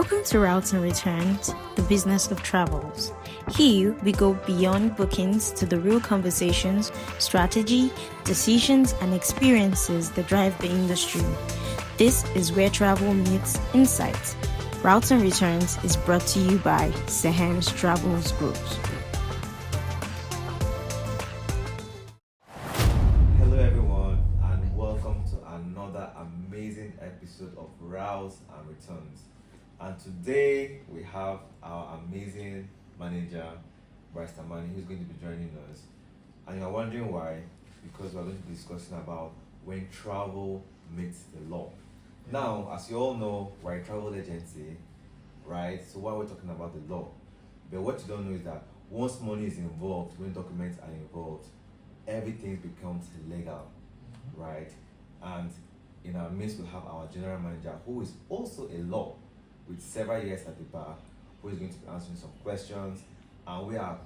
Welcome to Routes and Returns, the business of travels. Here, we go beyond bookings to the real conversations, strategy, decisions, and experiences that drive the industry. This is where travel meets insight. Routes and Returns is brought to you by Saham's Travels Group. Hello everyone and welcome to another amazing episode of Routes and Returns. And today we have our amazing manager, Barrister Manny, who's going to be joining us. And you're wondering why? Because we're going to be discussing about when travel meets the law. Now, as you all know, we're a travel agency, right? So why we're talking about the law? But what you don't know is that once money is involved, when documents are involved, everything becomes illegal, right? And in our midst, we have our general manager, who is also a law with several years at the bar, who is going to be answering some questions, and we are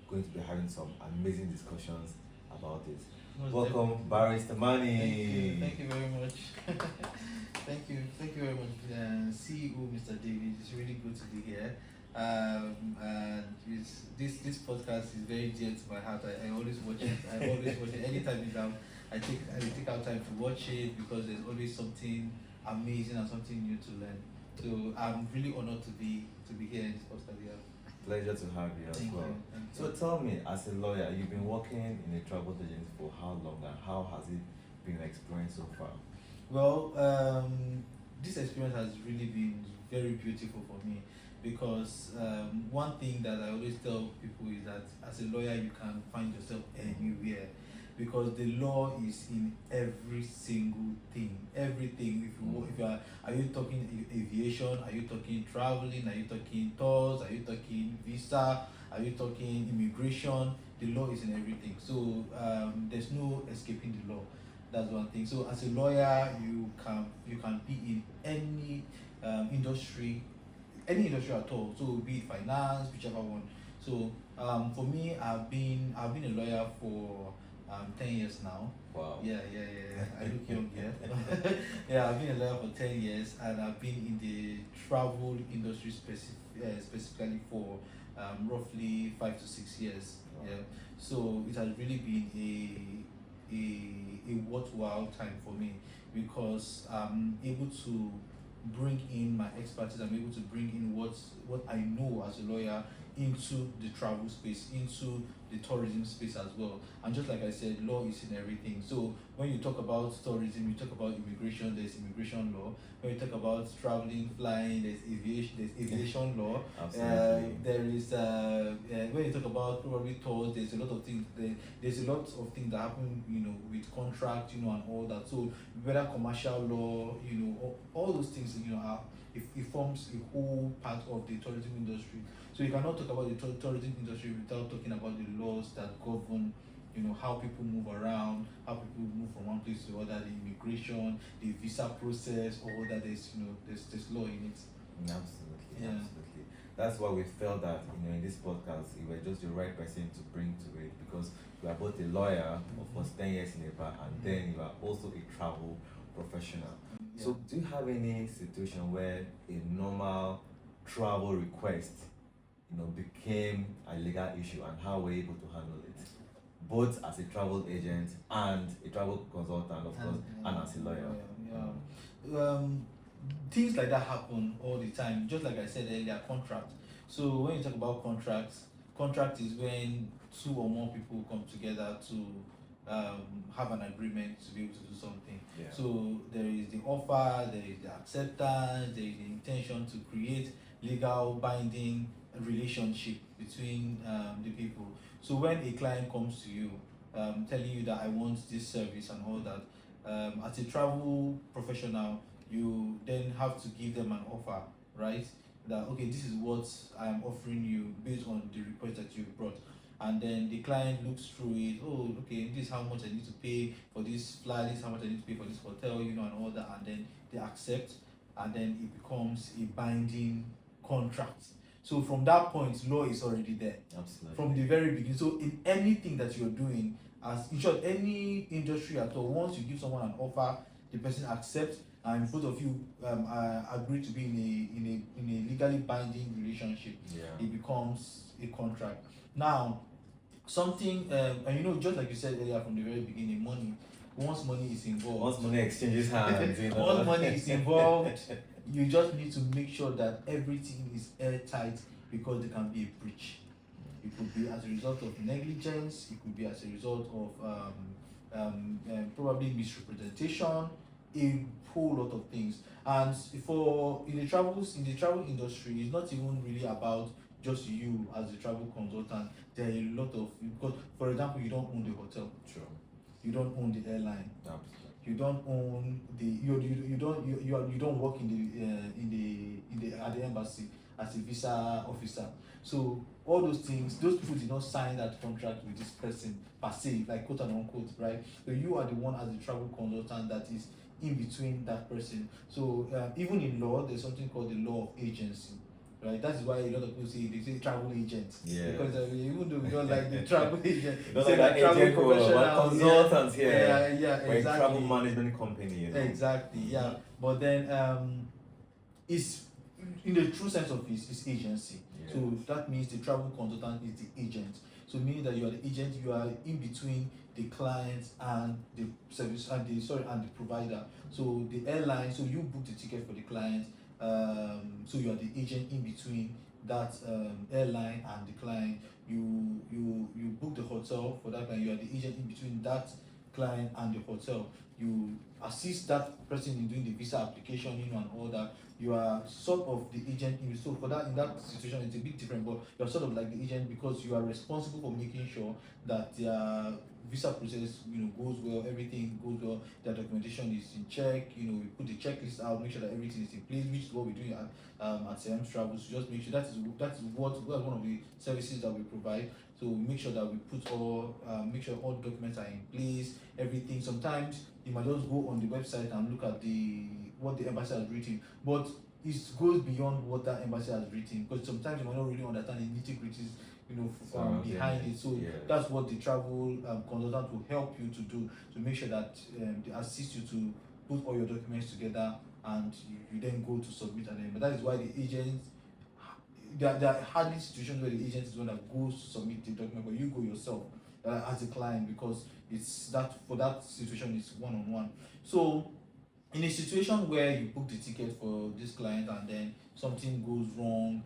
going to be having some amazing discussions about this. Welcome, Barrister Manny. Thank you very much. Thank you very much, CEO Mr. David. It's really good to be here. And this podcast is very dear to my heart. I always watch it. I always watch it. Anytime it's out, I take out time to watch it because there's always something amazing and something new to learn. So I'm really honored to be here in this podcast. Yeah. Pleasure to have you as well. So tell me, as a lawyer, you've been working in a travel agency for how long, and how has it been an experience so far? Well, this experience has really been very beautiful for me because one thing that I always tell people is that as a lawyer you can find yourself anywhere because the law is in every single thing, everything. If you are you talking aviation, are you talking traveling, are you talking tours, are you talking visa, are you talking immigration? The law is in everything. So there's no escaping the law. That's one thing. So as a lawyer, you can be in any industry at all. So be it finance, whichever one. So for me, I've been a lawyer for 10 years now. Wow. Yeah. I look young, yeah. Yeah, I've been a lawyer for 10 years, and I've been in the travel industry specifically for roughly 5 to 6 years. Wow. Yeah. So it has really been a worthwhile time for me because I'm able to bring in my expertise. I'm able to bring in what I know as a lawyer into the travel space, into the tourism space as well. And just like I said, law is in everything. So when you talk about tourism, you talk about immigration, there's immigration law. When you talk about traveling, flying, there's aviation law. Absolutely. There is when you talk about probably tours, there's a lot of things. There's a lot of things that happen, with contract, and all that. So whether commercial law, all those things, it forms a whole part of the tourism industry. So you cannot talk about the tourism industry without talking about the laws that govern, how people move around, how people move from one place to other, the immigration, the visa process, all that. There's law in it. Absolutely, Yeah. absolutely. That's why we felt that in this podcast you were just the right person to bring to it, because you are both a lawyer for 10 years in a bar, and then you are also a travel professional. Yeah. So do you have any situation where a normal travel request became a legal issue, and how were you able to handle it, both as a travel agent and a travel consultant, of course, and as a lawyer? Things like that happen all the time. Just like I said earlier, contract. So when you talk about contract is when two or more people come together to have an agreement to be able to do something. Yeah. So there is the offer, there is the acceptance, there is the intention to create legal binding relationship between the people. So when a client comes to you telling you that I want this service and all that, as a travel professional, you then have to give them an offer, right? That okay, this is what I am offering you based on the request that you brought. And then the client looks through it. Oh, okay, this is how much I need to pay for this flight, this is how much I need to pay for this hotel, and all that. And then they accept, and then it becomes a binding contract. So from that point, law is already there. Absolutely. From the very beginning. So in anything that you're doing, as in short, any industry at all, once you give someone an offer, the person accepts, and both of you agree to be in a legally binding relationship, it becomes a contract. Now, something and just like you said earlier from the very beginning, money. Once money is involved, Once money exchanges hands, once money is involved, you just need to make sure that everything is airtight, because there can be a breach. It could be as a result of negligence. It could be as a result of probably misrepresentation, a whole lot of things. And for in the travel industry, it's not even really about just you as a travel consultant. There are a lot of, because for example, you don't own the hotel. Sure. You don't own the airline. Absolutely. You don't own the you don't work in the at the embassy as a visa officer. So all those things, those people did not sign that contract with this person per se, like quote and unquote, right? So you are the one as a travel consultant that is in between that person. So even in law, there's something called the law of agency. Right, that's why a lot of people say travel agents. Yeah. Because even though we don't like the travel agent, You don't like that agent or consultants here. Yeah, We're exactly. a travel management company, Exactly, yeah. But then it's in the true sense of it's agency. Yeah. So that means the travel consultant is the agent. So meaning that you are the agent, you are in between the client and the service and the provider. So the airline, so you book the ticket for the client. So you are the agent in between that airline and the client. You book the hotel for that client. You are the agent in between that client and the hotel. You assist that person in doing the visa application, and all that. You are sort of the agent. So for that, in that situation, it's a bit different, but you're sort of like the agent, because you are responsible for making sure that their visa process, goes well, everything goes well, their documentation is in check. We put the checklist out, make sure that everything is in place, which is what we're doing at CM Travels. Just make sure that's one of the services that we provide. So we make sure that we put make sure all documents are in place, everything. Sometimes you might just go on the website and look at what the embassy has written, but it goes beyond what that embassy has written, because sometimes you might not really understand the nitty-gritties behind it. So that's what the travel consultant will help you to do, to make sure that they assist you to put all your documents together, and you then go to submit an But that is why the agent, there are hardly situations where the agent is the one that goes to submit the document, but you go yourself as a client, because it's that for that situation it's one-on-one. So in a situation where you book the ticket for this client and then something goes wrong,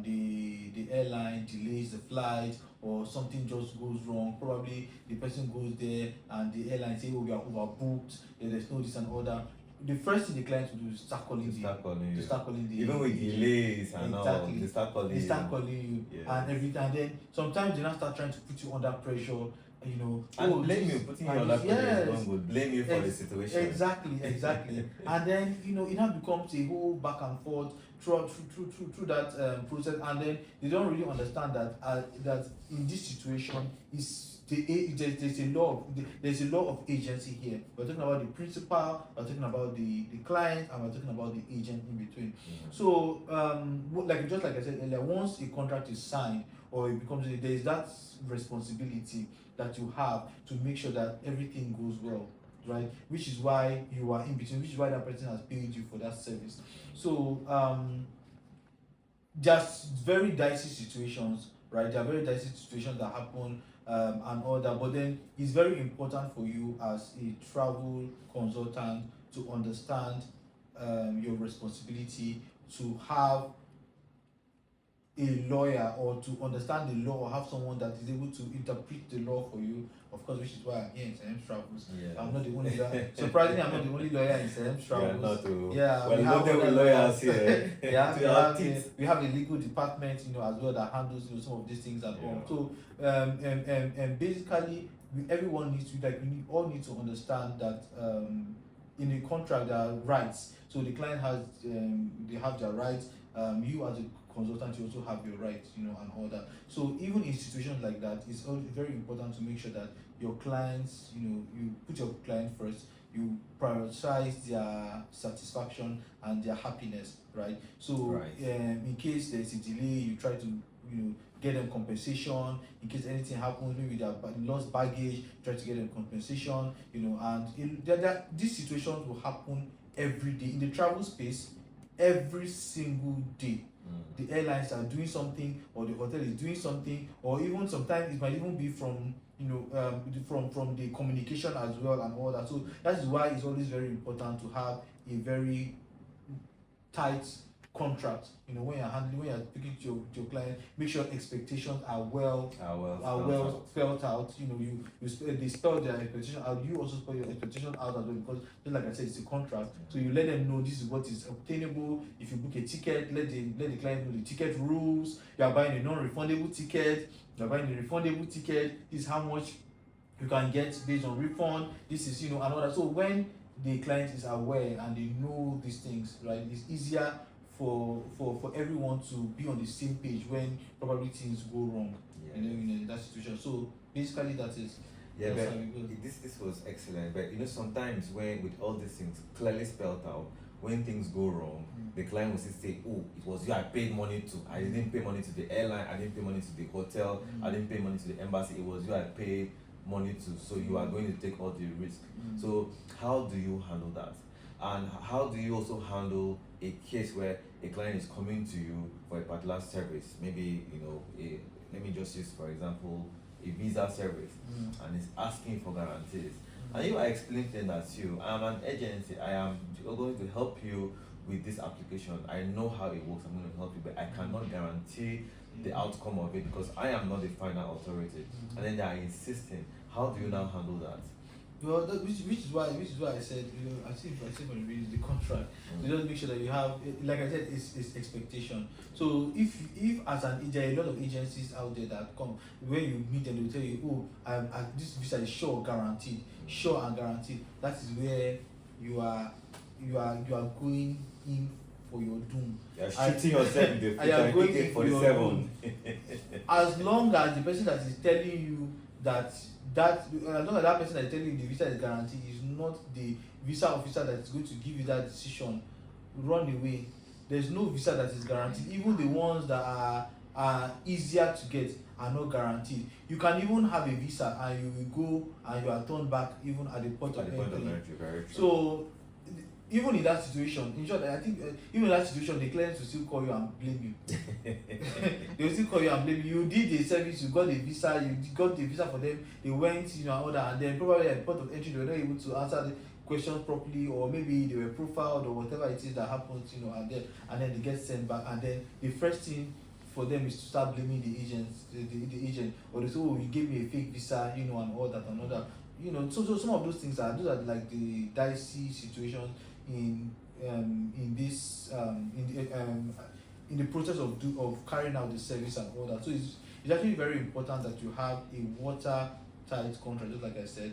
the airline delays the flight, or something just goes wrong, probably the person goes there and the airline say, oh, we are overbooked, there's no this and all that. The first thing the client will do is start calling you. Even with delays and exactly. all, they start calling you. And everything. And then sometimes they now start trying to put you under pressure. And blame you, putting you under pressure is good. Blame you for the situation. Exactly. And then it now becomes a whole back and forth through that process, and then they don't really understand that in this situation there's a law of agency here. We're talking about the principal, we're talking about the client, and we're talking about the agent in between. So just like I said earlier, once a contract is signed, or it becomes there is that responsibility that you have to make sure that everything goes well, right? Which is why you are in between, which is why that person has paid you for that service. So there's very dicey situations, right? There are very dicey situations that happen and all that, but then it's very important for you as a travel consultant to understand your responsibility, to have a lawyer, or to understand the law, or have someone that is able to interpret the law for you, of course, which is why I'm here in CM Travels. I'm not the only lawyer. Surprisingly, I'm not the only lawyer in CM Travels. We have other lawyers here. We have a legal department, as well, that handles some of these things and all. So and basically, everyone needs to we all need to understand that in a contract there are rights. So the client has they have their rights. You as a consultant, you also have your rights, and all that. So even in situations like that, it's very important to make sure that your clients, you put your client first, you prioritize their satisfaction and their happiness, right? So in case there's a delay, you try to get them compensation. In case anything happens, maybe they have lost baggage, try to get them compensation, and these situations will happen every day in the travel space. Every single day, the airlines are doing something, or the hotel is doing something, or even sometimes it might even be from from the communication as well and all that. So that is why it's always very important to have a very tight contract. When you're speaking to your client, make sure expectations are well spelled out. They spell their expectation out. You also spell your expectation out as well, because just like I said, it's a contract. So you let them know this is what is obtainable. If you book a ticket, let the client know the ticket rules. You are buying a non-refundable ticket. You are buying a refundable ticket. This is how much you can get based on refund. This is and all that. So when the client is aware and they know these things, right, it's easier for everyone to be on the same page when probably things go wrong in that situation. So basically that is this was excellent. But sometimes when with all these things clearly spelled out, when things go wrong, the client will still say, "Oh, it was you I paid money to. I didn't pay money to the airline. I didn't pay money to the hotel. I didn't pay money to the embassy. It was you I paid money to. So you are going to take all the risk." So how do you handle that? And how do you also handle a case where a client is coming to you for a particular service? Maybe let me just use for example a visa service, and is asking for guarantees. And you are explaining to them that I am an agency. I am going to help you with this application. I know how it works. I'm going to help you, but I cannot guarantee the outcome of it because I am not the final authority. And then they are insisting. How do you now handle that? Well, which is why I said, I think when you read the contract, you just make sure that you have, like I said, it's expectation. So if as an agent, there are a lot of agencies out there that come, when you meet them, they will tell you, this visa is sure and guaranteed. That is where you are going in for your doom. You're shooting yourself in the foot. You are going in for your 47. doom. As long as the person that is telling you as long as that person that is telling you the visa is guaranteed is not the visa officer that is going to give you that decision, run away. There's no visa that is guaranteed. Even the ones that are easier to get are not guaranteed. You can even have a visa and you will go and you are turned back even at the point of entry. So even in that situation, in short, I think even in that situation, the clients will still call you and blame you. They will still call you and blame you. You did the service, you got the visa for them, they went, and all that, and then probably at the point of entry, they were not able to answer the questions properly, or maybe they were profiled or whatever it is that happens, and then they get sent back, and then the first thing for them is to start blaming the agent, or they say, "Oh, you gave me a fake visa," and all that and all that. So some of those things are like the dicey situations in the process of carrying out the service and all that. So it's actually very important that you have a watertight contract, just like I said.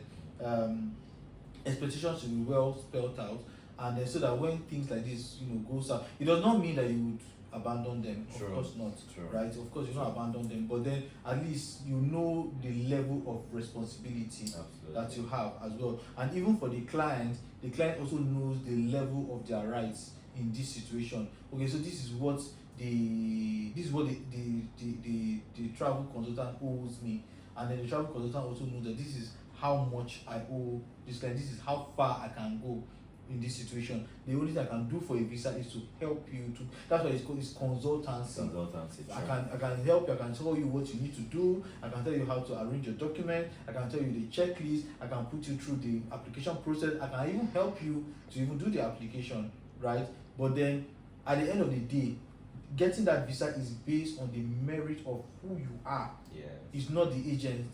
Expectations should be well spelled out, and then so that when things like this go south, it does not mean that you would abandon them. Of course not. Right? Of course you don't abandon them, but then at least you know the level of responsibility that you have as well. And even for the client also knows the level of their rights in this situation. Okay, so this is what the travel consultant owes me, and then the travel consultant also knows that this is how much I owe this client. This is how far I can go in this situation. The only thing I can do for a visa is to help you to. That's why it's called consultancy. I can help you. I can tell you what you need to do. I can tell you how to arrange your document. I can tell you the checklist. I can put you through the application process. I can even help you to even do the application, right? But then at the end of the day, getting that visa is based on the merit of who you are. Yes. It's not the agent.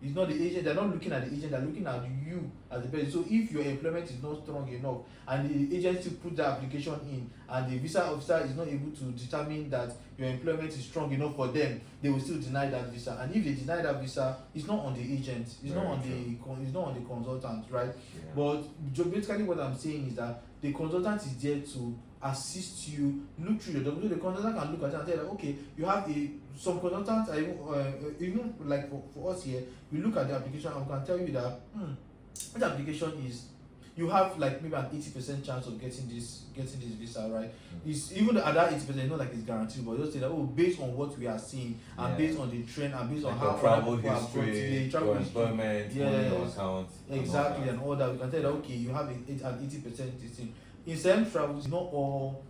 It's not the agent. They're not looking at the agent. They're looking at you as the person. So if your employment is not strong enough and the agency put the application in and the visa officer is not able to determine that your employment is strong enough for them, they will still deny that visa. And if they deny that visa, it's not on the agent. It's not on the consultant, right? Yeah. But basically what I'm saying is that the consultant is there to assist you, look through your document. So the consultant can look at it and say that, okay, you have some consultants even like for us here, we look at the application and we can tell you that this application is, you have like maybe an 80% chance of getting this visa, right? It's even the other 80%, not like it's guaranteed, but just say that based on what we are seeing and based on the trend and based on how travel history, your employment, money on account, exactly, and all that, we can tell that okay, you have an 80% this thing. in some travels, not all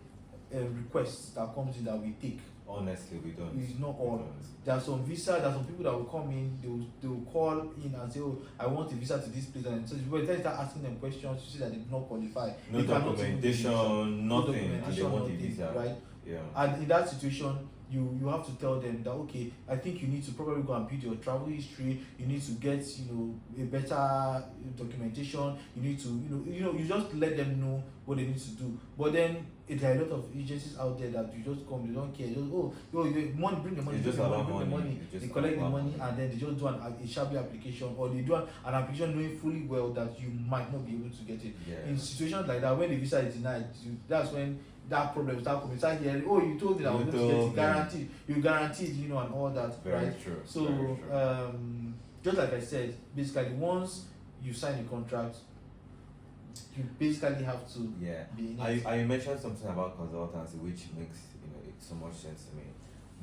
requests that comes in that we take. Honestly, we don't. It's not We all. don't. There are some people that will come in, they will call in and say, oh, I want a visa to this place, and so when they start asking them questions, you see that they do not qualify. No They cannot even get a visa. documentation, No nothing. documentation, They want a nothing, visa. right? Yeah. And in that situation, you have to tell them that, okay, I think you need to probably go and build your travel history. You need to get a better documentation. You need to you just let them know what they need to do. But then there are a lot of agencies out there that you just come, they don't care. Just you money, bring the money, It's bring just the about money, bring the money. money. It's just They collect the about money money. and then they just do a shabby application, or they do an application knowing fully well that you might not be able to get it. Yeah. In situations like that, when the visa is denied, that's when that problem start coming. Start hearing, oh, you told me that I was You going to get told it, me. guaranteed. You guaranteed, and all that, Very right? true. So, very true. just like I said, basically, once you sign a contract, you basically have to Yeah. be in it. I mentioned something about consultancy, which makes so much sense to me.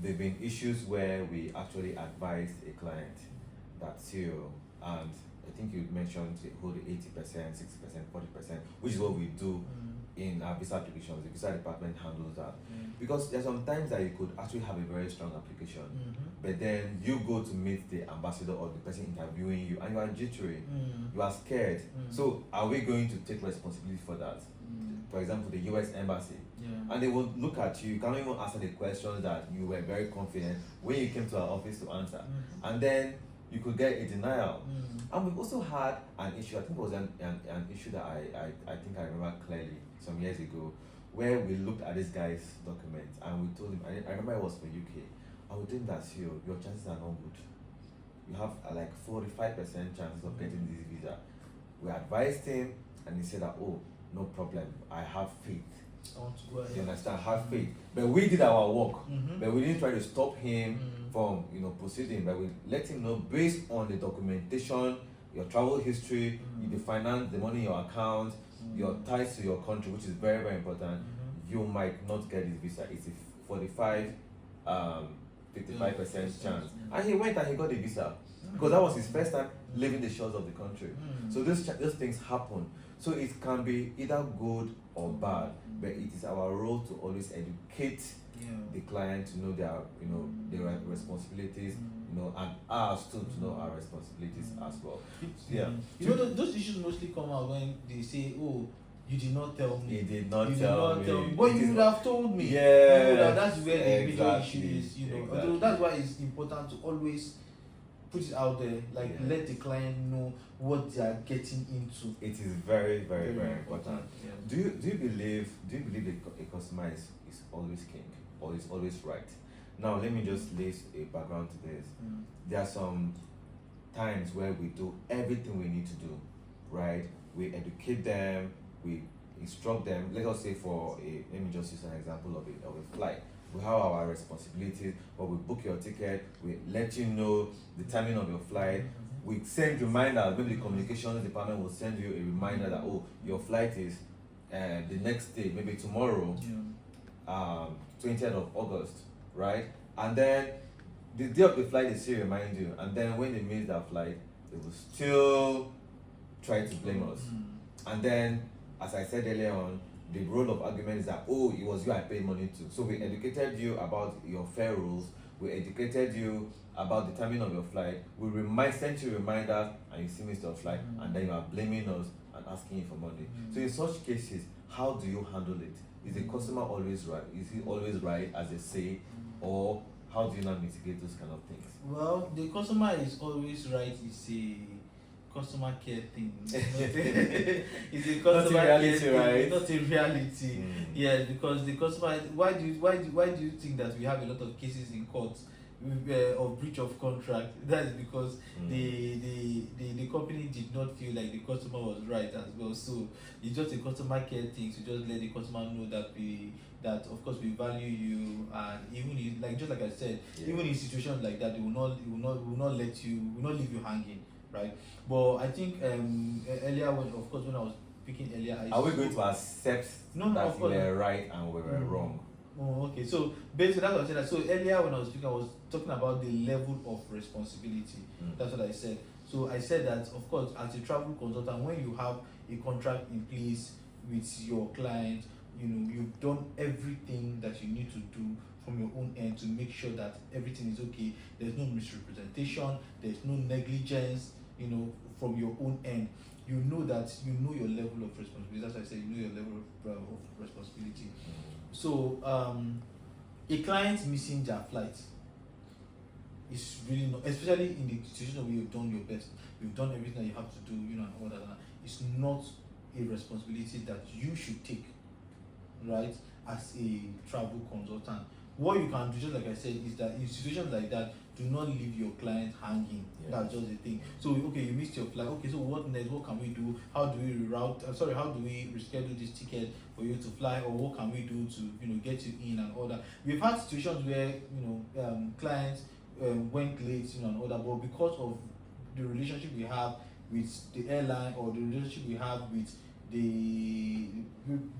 There've been issues where we actually advised a client that and I think you mentioned hold 80%, 60%, 40%, which is what we do in our visa applications. The visa department handles that. Because there's some times that you could actually have a very strong application, but then you go to meet the ambassador or the person interviewing you and you are jittery, you are scared. So are we going to take responsibility for that? For example, the US Embassy. And they will look at you cannot even answer the questions that you were very confident when you came to our office to answer. And then you could get a denial. And we've also had an issue, I think it was an issue that I think I remember clearly some years ago, where we looked at this guy's documents and we told him, I remember it was for UK, and we told him that your chances are not good. You have like 45% chances of getting this visa. We advised him and he said that, oh, no problem, I have faith. I want to go ahead. You understand? Have faith. But we did our work. Mhm. But we didn't try to stop him from proceeding. But we let him know based on the documentation, your travel history, the finance, the money in your account, your ties to your country, which is very, very important. You might not get this visa. It's a 45, 55% chance. And he went and he got the visa because that was his first time leaving the shores of the country. So those things happen. So it can be either good or bad, but it is our role to always educate the client to know their responsibilities, and us too to know our responsibilities as well. Yeah. Those issues mostly come out when they say, "Oh, you did not tell me." He did not You tell did not me. But It you is would not- have told me. Yeah. That's where the major issue Exactly. is. Exactly. Although that's why it's important to always put it out there, like Yeah. let the client know what they are getting into. It is very, very, very important. Yeah. Do you believe a customer is always king or is always right? Now let me just lay a background to this. There are some times where we do everything we need to do, right? We educate them, we instruct them. Let us say let me just use an example of a flight. We have our responsibilities, but we book your ticket, we let you know the timing of your flight. We send reminders. Maybe the communications department will send you a reminder that, oh, your flight is the next day, maybe tomorrow, 20th of August, right? And then the day of the flight, they still remind you. And then when they miss that flight, they will still try to blame us. And then, as I said earlier on, the role of argument is that, oh, it was you I paid money to. So we educated you about your fare rules. We educated you about the timing of your flight. We sent you reminders and you still missed your flight. And then you are blaming us and asking you for money. So in such cases, how do you handle it? Is the customer always right? Is he always right, as they say? Or how do you not mitigate those kind of things? Well, the customer is always right. It's a customer care thing. It's a customer reality, care right? thing, not a reality. Yeah, because the customer. Why do you think that we have a lot of cases in court of breach of contract? That is because the company did not feel like the customer was right as well. So it's just a customer care thing to just let the customer know that of course we value you, and even in, just like I said, even in situations like that, we will not leave you hanging, right? But I think earlier when I was speaking earlier, are we going to accept that of we course were right and we were wrong? Oh, okay. So basically, that's what I said. So earlier when I was speaking, I was talking about the level of responsibility. That's what I said. So I said that, of course, as a travel consultant, when you have a contract in place, with your client. You've done everything that you need to do from your own end to make sure that everything is okay. There's no misrepresentation, there's no negligence, from your own end. You know that you know your level of responsibility. That's why I say you know your level of responsibility. So a client missing their flight is really not, especially in the situation where you've done your best, you've done everything that you have to do, and all that. It's not a responsibility that you should take, right? As a travel consultant, what you can do, just like I said, is that in situations like that, do not leave your client hanging. Yes. That's just the thing. So okay, you missed your flight. Okay, so what next? What can we do? How do we reroute? How do we reschedule this ticket for you to fly, or what can we do to get you in and all that? We've had situations where clients went late, and all that, but because of the relationship we have with the airline, or the relationship we have with maybe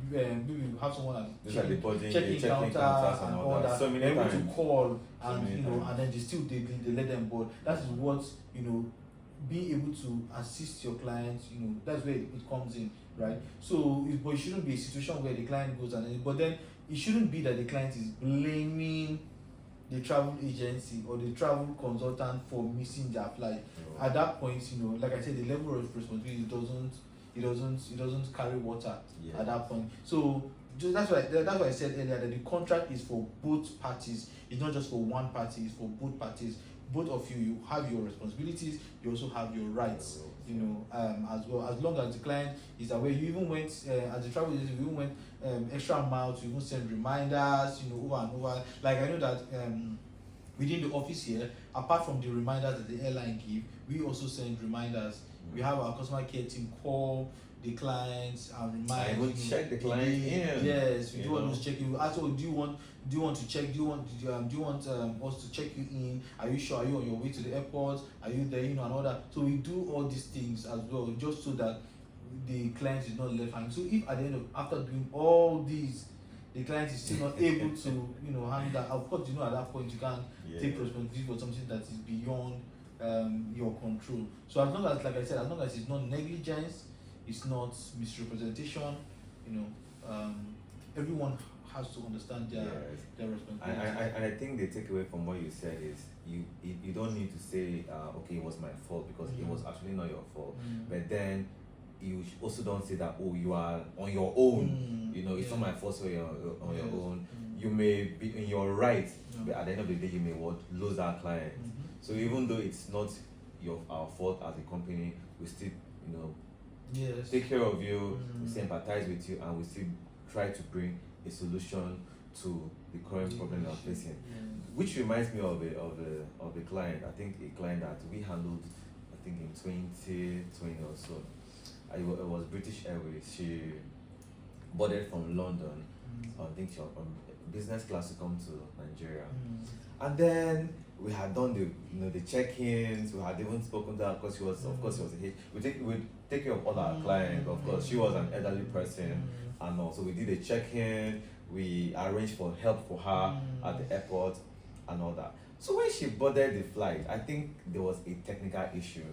we have someone at check-in counter and all that. So many they're able times. to call and many times. and then they let them board. That is what being able to assist your clients. That's where it comes in, right? So, but it shouldn't be a situation where the client goes but then it shouldn't be that the client is blaming the travel agency or the travel consultant for missing their flight. At that point, like I said, the level of responsibility doesn't carry water. Yeah. At that point. So that's why I said earlier that the contract is for both parties. It's not just for one party, it's for both parties. Both of you have your responsibilities, you also have your rights, as well. As long as the client is aware. You even went, as a travel agency, you even went extra miles to even send reminders, over and over. Like I know that within the office here, apart from the reminders that the airline give, we also send reminders. We have our customer care team call the clients and remind. I will check the client in. Yes, we do want to check you. Also, do you want to check? Do you want us to check you in? Are you sure? Are you on your way to the airport? Are you there? And all that. So we do all these things as well, just so that the client is not left hanging. So if at the end after doing all these, the client is still not able to handle that, of course, at that point you can't take responsibility for something that is beyond your control. So as long as, like I said, as long as it's not negligence, it's not misrepresentation, everyone has to understand their responsibility. I think the takeaway from what you said is you don't need to say okay, it was my fault, because it was actually not your fault. But then you also don't say that, oh, you are on your own. It's not my fault, so you're on your own. You may be in your right, but at the end of the day, you may lose our client. So even though it's not our fault as a company, we still take care of you, we still empathize with you, and we still try to bring a solution to the current problem you're facing. Which reminds me of a client. I think a client that we handled, I think in 2020 or so. It was British Airways. She boarded from London. I think she was on business class to come to Nigeria. And then we had done the check-ins. We had even spoken to her because she was, of course, she was a hit. We take care of all our clients. Of course, she was an elderly person, and also we did a check-in. We arranged for help for her at the airport and all that. So when she boarded the flight, I think there was a technical issue,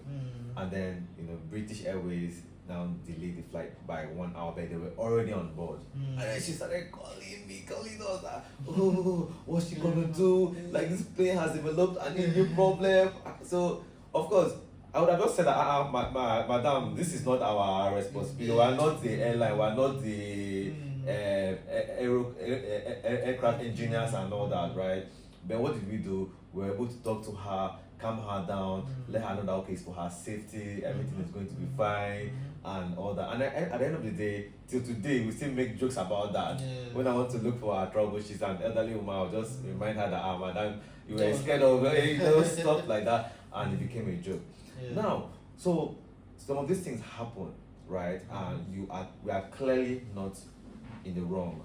and then British Airways now delayed the flight by 1 hour, but they were already on board. And then she started calling us that, oh, what's she gonna do? Like, this plane has developed an engine problem. So of course I would have just said that, madam, this is not our responsibility. We are not the airline, we are not the aircraft engineers and all that, right? But what did we do? We were able to talk to her, calm her down, let her know that okay, it's for her safety, everything is going to be fine, and all that. And at the end of the day, till today, we still make jokes about that. When I want to look for her trouble, she's an elderly woman, I'll just remind her that, madam, you were scared of stuff like that, and it became a joke. Now, so some of these things happen, right? And we are clearly not in the wrong.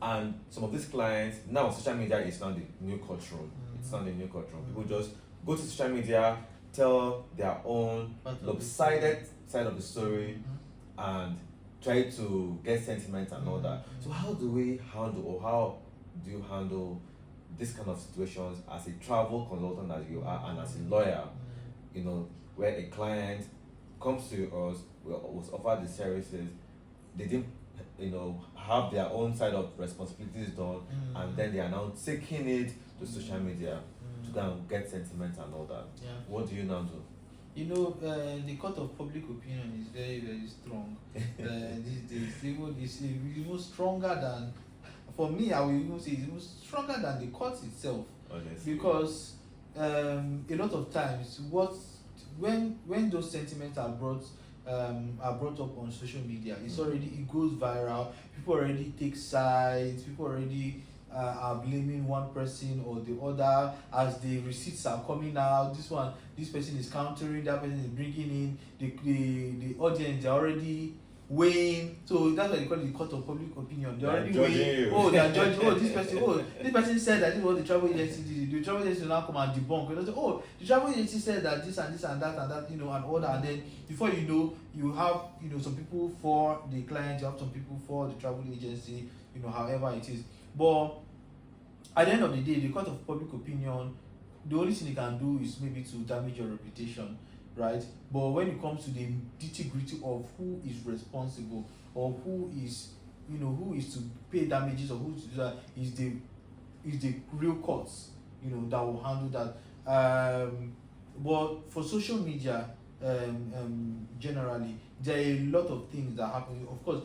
And some of these clients, now social media is now the new courtroom. It's not the new courtroom. People just go to social media, tell their own lopsided side of the story, and try to get sentiment and all that. So how do we handle, or how do you handle this kind of situations as a travel consultant as you are, and as a lawyer, where a client comes to us, was offered the services, they didn't, have their own side of responsibilities done, and then they are now taking it to social media to go and get sentiment and all that. Yeah. What do you now do? The court of public opinion is very, very strong these days. It's even stronger than, for me, I will even say it's even stronger than the court itself. Honestly. Because a lot of times, when those sentiments are brought up on social media, it goes viral. People already take sides. People already are blaming one person or the other as the receipts are coming out. This person is countering, that person is bringing in the audience. They're already weighing. So that's why they call it the court of public opinion. They're already weighing. Oh, they are judging. This person said that this is what the travel agency did. The travel agency will now come and debunk. They say, oh, the travel agency said that this and this and that and that, and all that. And then before you know, you have some people for the client, you have some people for the travel agency. However it is. But at the end of the day, the court of public opinion, the only thing they can do is maybe to damage your reputation, right? But when it comes to the nitty-gritty of who is responsible or who is to pay damages or who to do that is the real courts, that will handle that. But for social media, generally, there are a lot of things that happen. Of course,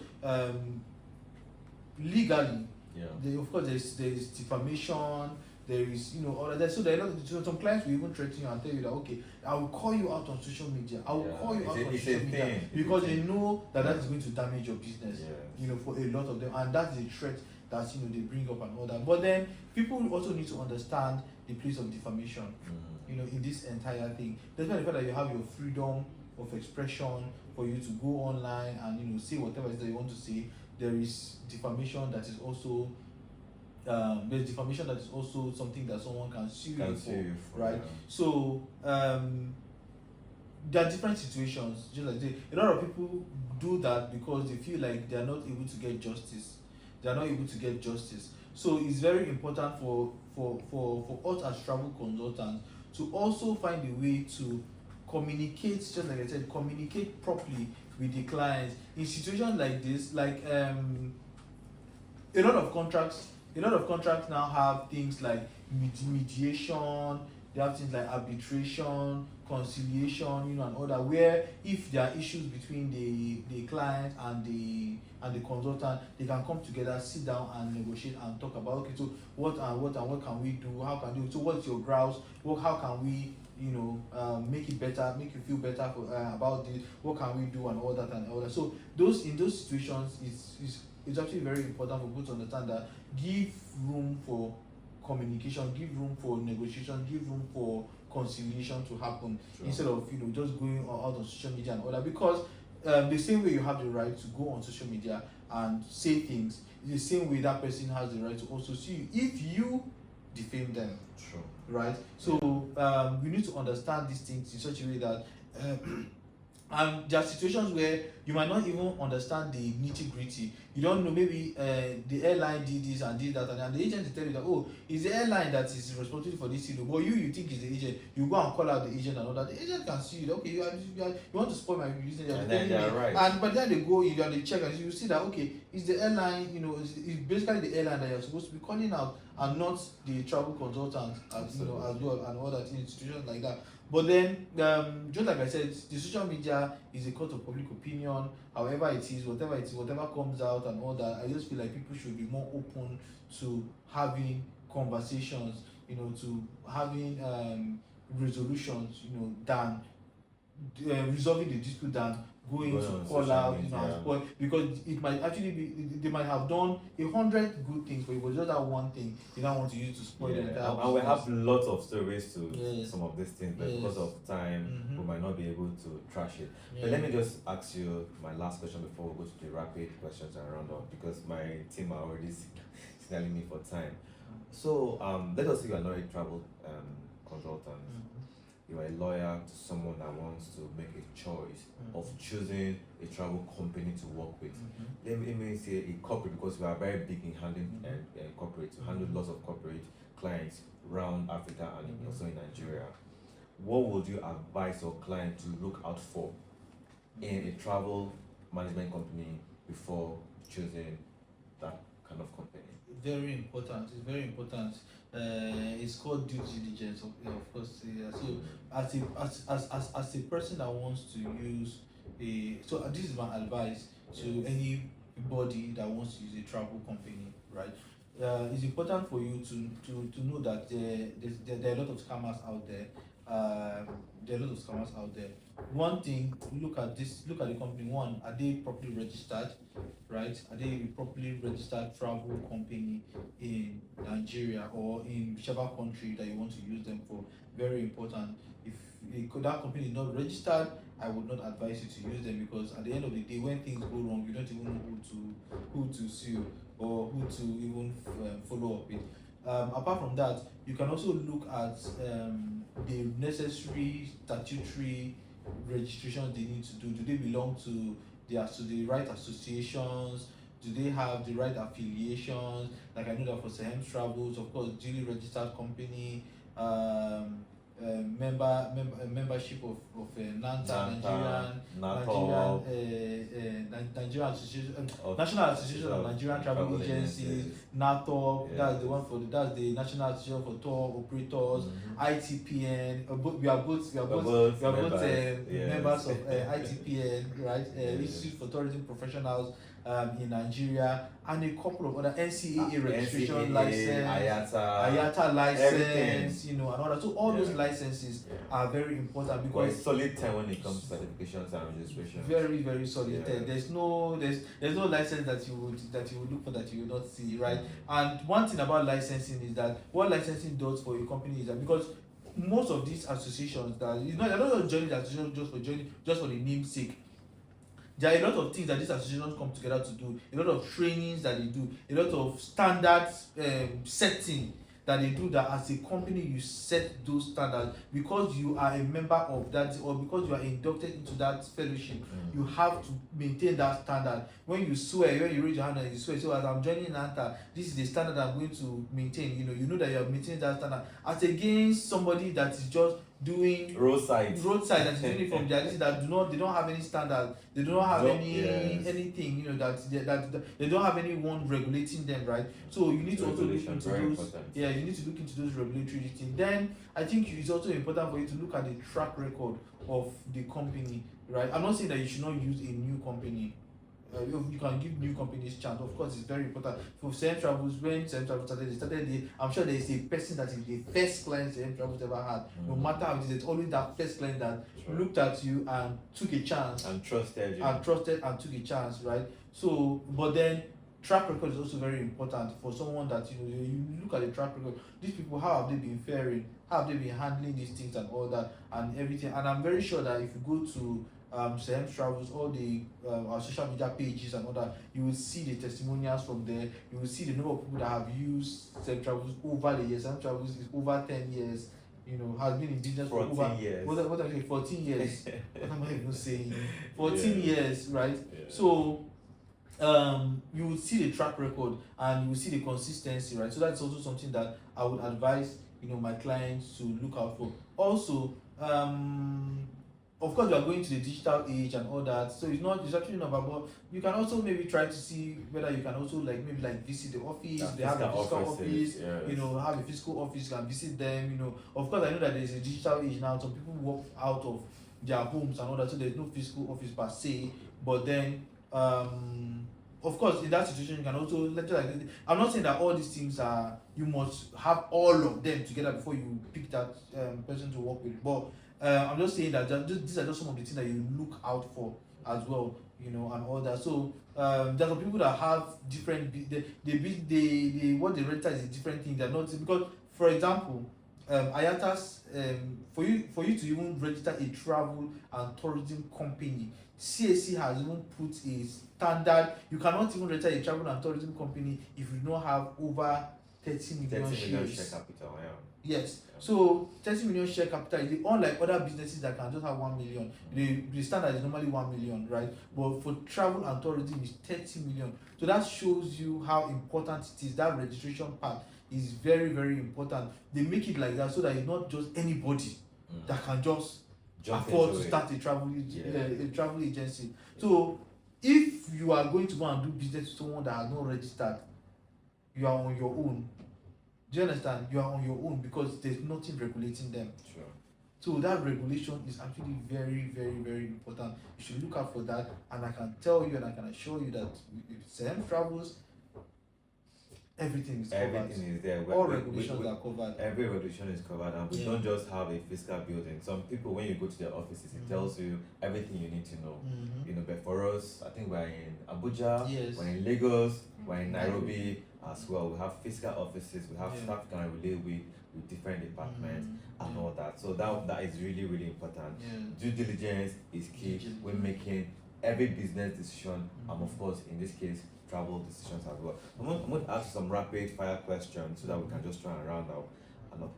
legally. Yeah. Of course, there's defamation. There is all of that. So there are some clients will even threaten you and tell you that, okay, I will call you out on social media. I will call you out on social media because they know that is going to damage your business. Yes. For a lot of them, and that's the threat that they bring up and all that. But then people also need to understand the place of defamation. In this entire thing, despite the fact that you have your freedom of expression for you to go online and say whatever it is that you want to say, there is defamation that is also something that someone can sue you for, right? Yeah. So there are different situations. Just like a lot of people do that because they feel like they are not able to get justice. So it's very important for us as travel consultants to also find a way to communicate, just like I said, communicate properly with the clients in situations like this. Like a lot of contracts now have things like mediation. They have things like arbitration, conciliation, and all that, where if there are issues between the client and the consultant, they can come together, sit down and negotiate and talk about, okay, so what can we do? How can we do? So what's your grouse? How can we make it better, make you feel better about this? What can we do and all that and all that? So in those situations, it's actually very important for people to understand that give room for communication, give room for negotiation, give room for conciliation to happen. Sure. Instead of just going out on social media and all that, because the same way you have the right to go on social media and say things, the same way that person has the right to also see you if you defame them. Sure. Right? So we need to understand these things in such a way that and there are situations where you might not even understand the nitty-gritty. You don't know, maybe the airline did this and did that, and the agent will tell you that, oh, it's the airline that is responsible for this issue. But you think it's the agent. You go and call out the agent and all that. The agent can see you that, okay, you want to spoil my business. And then they're right. But then they go, they check, and you see that, okay, it's the airline, it's basically the airline that you're supposed to be calling out, and not the travel consultant, as well, and all that in situations like that. But then, just like I said, the social media is a court of public opinion. However it is, whatever comes out and all that, I just feel like people should be more open to having conversations, to having resolutions, than resolving the dispute than going to call out, because it might actually be, they might have done 100 good things, but it was just that one thing they don't want to use to spoil the entire business. And we have lots of stories to some of these things, but Yes. because of time, we might not be able to trash it. But let me just ask you my last question before we go to the rapid questions and round up, because my team are already signaling me for time. So let us say you are not a travel consultant. You are a lawyer to someone that wants to make a choice of choosing a travel company to work with. Let me say a corporate, because we are very big in handling corporate, to handle lots of corporate clients around Africa and also in Nigeria. What would you advise your client to look out for in a travel management company before choosing that kind of company? Very important. It's very important. It's called due diligence, of course. Yeah. So, as a person that wants to use this is my advice to anybody that wants to use a travel company, right? It's important for you to know that there are a lot of scammers out there. There are a lot of scammers out there. One thing, look at the company. One, are they properly registered? Right? Are they a properly registered travel company in Nigeria or in whichever country that you want to use them for? Very important. If that company is not registered, I would not advise you to use them, because at the end of the day, when things go wrong, you don't even know who to sue or who to even follow up with. Apart from that, you can also look at the necessary statutory registrations they need to do. Do they belong to the right associations? Do they have the right affiliations? Like I know that for Sahem Travels, of course, duly registered company, membership of NANTA, Nigerian Association, National Association of Nigerian Travel Agencies, NATOP, that's the one that's the National Association for Tour Operators, ITPN. We are both members of ITPN, right? Institute for Tourism Professionals in Nigeria, and a couple of other NCAA registration license, IATA license, and all that. So all those licenses are very important, because it's solid 10 when it comes to certifications and registration. Very, very solid 10. There's no license that you would look for that you will not see, right? And one thing about licensing is that what licensing does for a company is that, because most of these associations they're not joining the association just for the name's sake. There are a lot of things that these associations come together to do, a lot of trainings that they do, a lot of standards setting that they do, that as a company you set those standards because you are a member of that, or because you are inducted into that fellowship. You have to maintain that standard. When you swear, when you raise your hand and you swear, so as I'm joining NANTA, this is the standard I'm going to maintain. You know that you are maintaining that standard, as against somebody that is just doing roadside that is doing it from their list, that they don't have any standard, they do not have anything, that they don't have anyone regulating them, right? So you need to also look into those. You need to look into those regulatory things. Then I think it's also important for you to look at the track record of the company, right? I'm not saying that you should not use a new company. You can give new companies chance. Of course, it's very important. For Sahem Travels, when Sahem Travels started, I'm sure there is a person that is the first client Sahem Travels ever had. No matter how it is, there's always that first client that looked at you and took a chance. And trusted you. And took a chance, right? So, but then track record is also very important for someone that, you look at the track record. These people, how have they been faring? How have they been handling these things and all that and everything? And I'm very sure that if you go to Sahem Travels, all the our social media pages and all that, you will see the testimonials from there. You will see the number of people that have used Sahem Travels over the years. Sahem Travels is over 10 years, has been in business for over 14 years. What actually 14 years? What am I even saying? 14 years, right? So you will see the track record and you will see the consistency, right? So that's also something that I would advise my clients to look out for. Also, of course, you are going to the digital age and all that, so it's actually not about, but you can also maybe try to see whether you can also visit the office. They have a physical office, have a physical office, you can visit them. Of course, I know that there's a digital age now. Some people work out of their homes and all that, so there's no physical office per se. But then, of course, in that situation, you can also I'm not saying that all these things you must have all of them together before you pick that person to work with, but I'm just saying that these are just some of the things that you look out for as well, and all that. So there are people that have different, they what they register is a different thing. They're not, because, for example, IATA's for you to even register a travel and tourism company, CAC has even put a standard. You cannot even register a travel and tourism company if you don't have over 30 million shares. Share capital, Yes. So 30 million share capital is unlike other businesses that can just have 1 million. The standard is normally 1 million, right? But for travel and tourism is 30 million. So that shows you how important it is. That registration part is very, very important. They make it like that so that it's not just anybody that can just afford to start a travel agency. So If you are going to go and do business with someone that has not registered, you are on your own. Do you understand? You are on your own because there's nothing regulating them. Sure. So that regulation is actually very, very, very important. You should look out for that. And I can tell you and I can assure you that if SEM travels, everything is covered. Everything is there. All regulations are covered. Every regulation is covered, and we don't just have a physical building. Some people, when you go to their offices, it tells you everything you need to know. You know, but for us, I think we're in Abuja, Yes. we're in Lagos, we're in Nairobi as well. We have physical offices, we have staff can relate with different departments and all that. So that is really, really important. Due diligence is key when making every business decision, and of course, in this case, travel decisions as well. I'm going to ask some rapid fire questions so that we can just try and round out.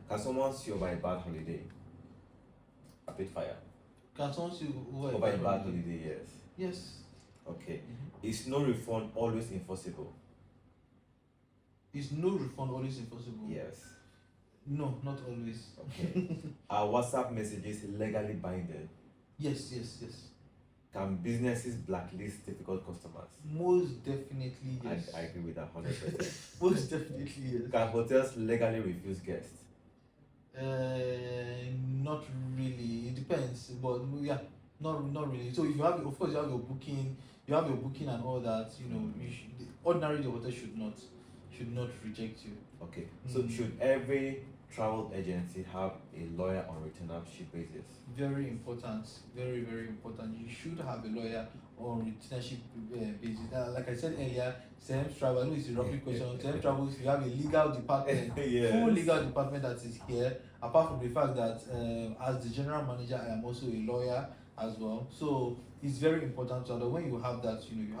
Can someone see over a bad holiday? Rapid fire. Can someone see Over a bad holiday, yes. Yes. Okay. Is no refund always enforceable? Is no refund always impossible? Yes. No, not always. Okay. Are WhatsApp messages legally binding? Yes, yes, yes. Can businesses blacklist difficult customers? Most definitely yes. I agree with that 100%. Most definitely yes. Can hotels legally refuse guests? Not really. It depends, but yeah, not really. So if you have, of course, you have your booking and all that. You know, ordinarily the hotel should not reject you. Okay. So should every travel agency have a lawyer on retainership basis? Very important. Very, very important. You should have a lawyer on retainership basis. Like I said earlier, SEM travel, I know it's a rocky question. SEM travel, if you have a legal department, Yes. full legal department that is here, apart from the fact that as the general manager, I am also a lawyer as well. So it's very important so that when you have that, you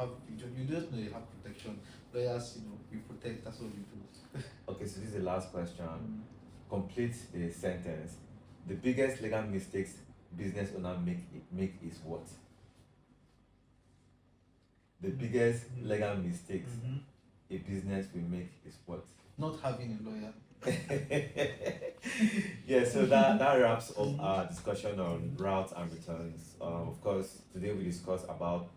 just know you have protection. Lawyers, we protect. That's what we do. Okay, so this is the last question. Complete the sentence. The biggest legal mistakes business owner make is what? The biggest legal mistakes a business will make is what? Not having a lawyer. Yeah, so that wraps up our discussion on routes and returns. Of course, today we discussed about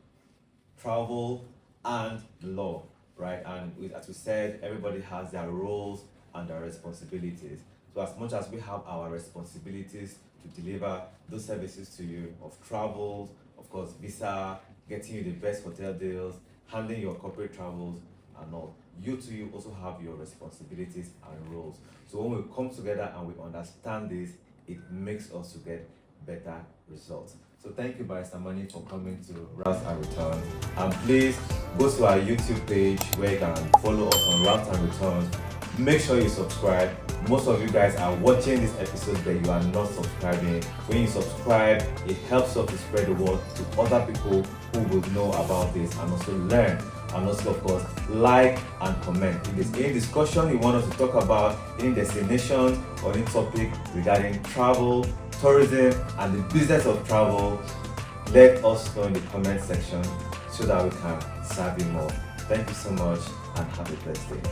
travel and the law, right? And as we said, everybody has their roles and their responsibilities. So as much as we have our responsibilities to deliver those services to you of travel, of course, visa, getting you the best hotel deals, handling your corporate travels and all, you also have your responsibilities and roles. So when we come together and we understand this, it makes us to get better results. So thank you, Barrister Money, for coming to Routes and Returns. And please go to our YouTube page where you can follow us on Routes and Returns. Make sure you subscribe. Most of you guys are watching this episode but you are not subscribing. When you subscribe, it helps us to spread the word to other people who will know about this and also learn. And also, of course, like and comment. If there's any discussion you want us to talk about, any destination or any topic regarding travel, tourism, and the business of travel, let us know in the comment section so that we can serve you more. Thank you so much and have a blessed day.